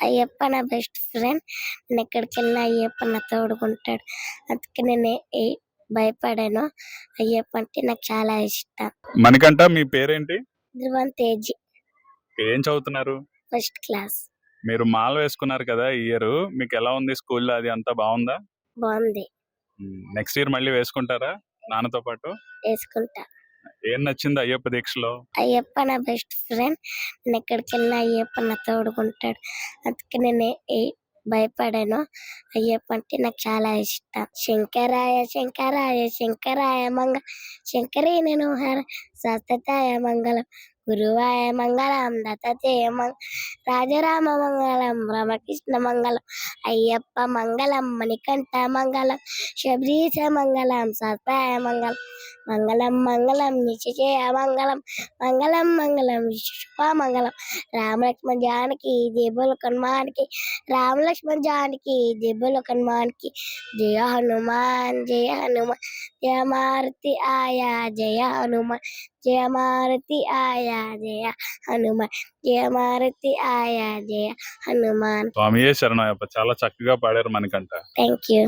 అయ్యప్ప నా best friend. నేనెక్కడికెళ్ళినా Ayyappa నా తోడుగుంటాడు. అందుకే భయపడను. అయ్యప్ప అంటే నాకు చాలా ఇష్టం. మణికంఠ, మీ పేరేంటి? ధ్రువం తేజి. ఏం చదువుతున్నారు? First class. మీరు మాల వేసుకున్నారు కదా ఈ ఇయర్, మీకు ఎలా ఉంది స్కూల్లో? అది అంతా బాగుందా? బాగుంది. నెక్స్ట్ ఇయర్ మళ్ళీ వేసుకుంటారా నాన్నతో పాటు? వేసుకుంటా. ఏం నచ్చింది అయ్యప్ప దీక్షలో? అయ్యప్ప నా బెస్ట్ ఫ్రెండ్. నేనెక్కడికెళ్ళినా అయ్యప్ప నా తోడుగుంటాడు. అందుకే భయపడను. అయ్యప్ప అంటే నాకు చాలా ఇష్టం. శంకరాయ శంకరాయ శంకరాయ శంకరీ నేను హర శాశ్వతాయ మంగళం గురువాయ మంగళం దత్తేయ రాజరామ మంగళం రామకృష్ణ మంగళం అయ్యప్ప మంగళం మణికంఠ మంగళం శబరీశ మంగళం శాస్త్రాయ మంగళం మంగళం మంగళం నిశ్చయ మంగళం మంగళం మంగళం శుభ మంగళం రామలక్ష్మణ జానకి జయబోలు హనుమానికి రామలక్ష్మణ జానకి జయబోలు హనుమానికి జయ హనుమాన్ జయ హనుమాన్ జయ మారుతి ఆయా జయ హనుమాన్ జయ మారుతి ఆయా జయ హనుమాన్ జయ మారుతి ఆయా జయ హనుమాన్. స్వామియే శరణయ్యప్ప. చాలా చక్కగా పాడారు మణికంఠ. Thank you.